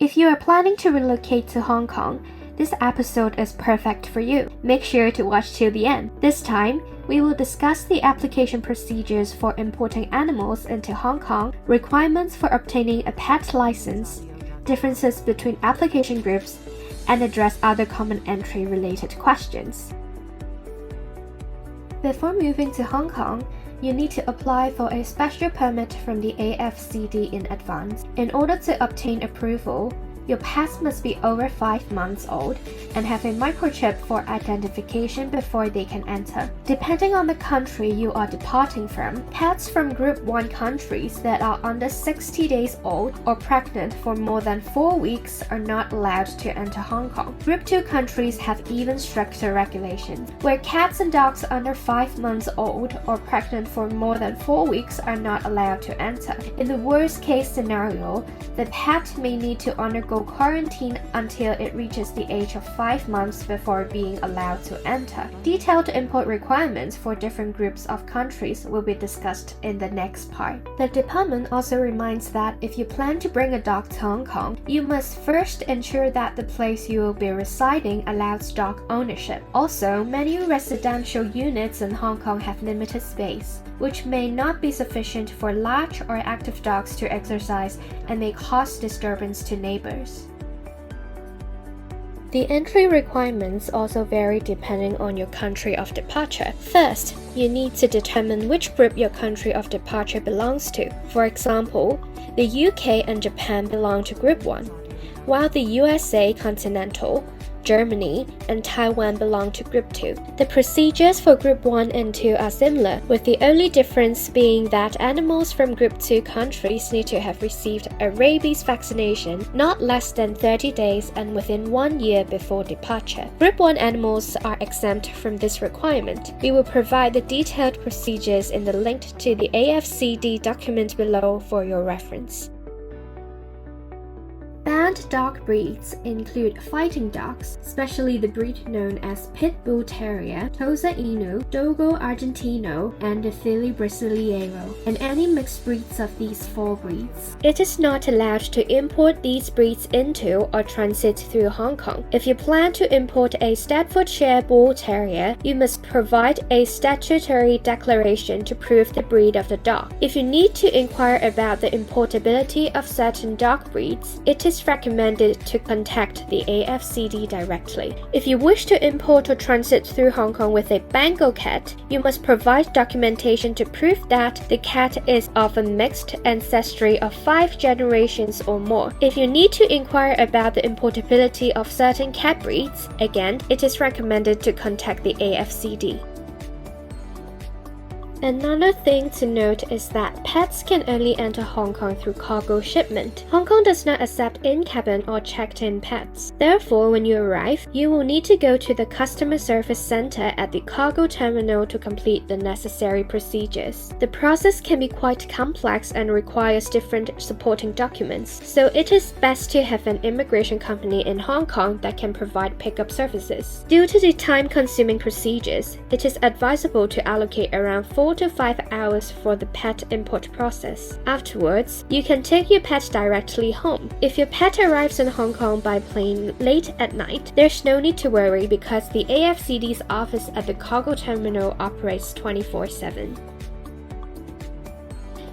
If you are planning to relocate to Hong Kong, this episode is perfect for you. Make sure to watch till the end. This time, we will discuss the application procedures for importing animals into Hong Kong, requirements for obtaining a pet license, differences between application groups, and address other common entry-related questions. Before moving to Hong Kong, you need to apply for a special permit from the AFCD in advance. In order to obtain approval, your pets must be over 5 months old and have a microchip for identification before they can enter. Depending on the country you are departing from, pets from Group 1 countries that are under 60 days old or pregnant for more than 4 weeks are not allowed to enter Hong Kong. Group 2 countries have even stricter regulations, where cats and dogs under 5 months old or pregnant for more than 4 weeks are not allowed to enter. In the worst case scenario, the pet may need to undergo quarantine until it reaches the age of 5 months before being allowed to enter. Detailed import requirements for different groups of countries will be discussed in the next part. The department also reminds that if you plan to bring a dog to Hong Kong, you must first ensure that the place you will be residing allows dog ownership. Also, many residential units in Hong Kong have limited space, which may not be sufficient for large or active dogs to exercise and may cause disturbance to neighbors. The entry requirements also vary depending on your country of departure. First, you need to determine which group your country of departure belongs to. For example, the UK and Japan belong to Group 1, while the USA Continental, Germany, and Taiwan belong to Group 2. The procedures for Group 1 and 2 are similar, with the only difference being that animals from Group 2 countries need to have received a rabies vaccination not less than 30 days and within 1 year before departure. Group 1 animals are exempt from this requirement. We will provide the detailed procedures in the link to the AFCD document below for your reference. Banned dog breeds include fighting dogs, especially the breed known as Pit Bull Terrier, Tosa Inu, Dogo Argentino, and the Philly Brasileiro, and any mixed breeds of these 4 breeds. It is not allowed to import these breeds into or transit through Hong Kong. If you plan to import a Staffordshire Bull Terrier, you must provide a statutory declaration to prove the breed of the dog. If you need to inquire about the importability of certain dog breeds, it is recommended to contact the AFCD directly. If you wish to import or transit through Hong Kong with a Bengal cat, you must provide documentation to prove that the cat is of a mixed ancestry of 5 generations or more. If you need to inquire about the importability of certain cat breeds, again, it is recommended to contact the AFCD. Another thing to note is that pets can only enter Hong Kong through cargo shipment. Hong Kong does not accept in-cabin or checked-in pets. Therefore, when you arrive, you will need to go to the customer service center at the cargo terminal to complete the necessary procedures. The process can be quite complex and requires different supporting documents, so it is best to have an immigration company in Hong Kong that can provide pickup services. Due to the time-consuming procedures, it is advisable to allocate around 4 to 5 hours for the pet import process. Afterwards, you can take your pet directly home. If your pet arrives in Hong Kong by plane late at night, there's no need to worry because the AFCD's office at the cargo terminal operates 24/7.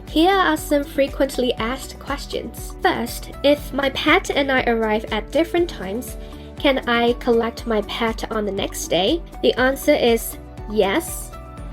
Here are some frequently asked questions. First, if my pet and I arrive at different times, can I collect my pet on the next day? The answer is yes.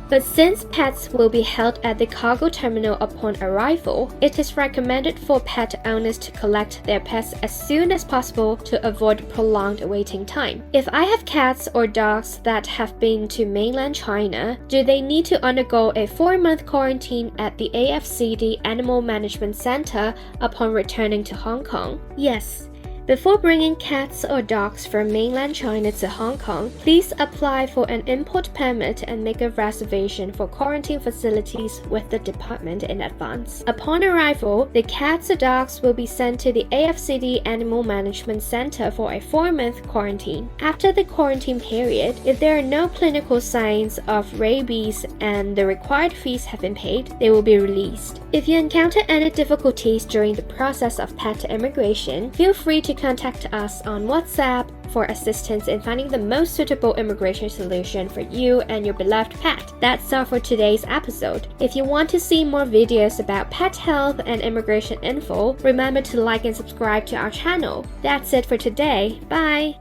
But since pets will be held at the cargo terminal upon arrival, it is recommended for pet owners to collect their pets as soon as possible to avoid prolonged waiting time. If I have cats or dogs that have been to mainland China, do they need to undergo a 4-month quarantine at the AFCD Animal Management Center upon returning to Hong Kong? Yes. Before bringing cats or dogs from mainland China to Hong Kong, please apply for an import permit and make a reservation for quarantine facilities with the department in advance. Upon arrival, the cats or dogs will be sent to the AFCD Animal Management Center for a 4-month quarantine. After the quarantine period, if there are no clinical signs of rabies and the required fees have been paid, they will be released. If you encounter any difficulties during the process of pet immigration, feel free to contact us on WhatsApp for assistance in finding the most suitable immigration solution for you and your beloved pet. That's all for today's episode. If you want to see more videos about pet health and immigration info, remember to like and subscribe to our channel. That's it for today. Bye!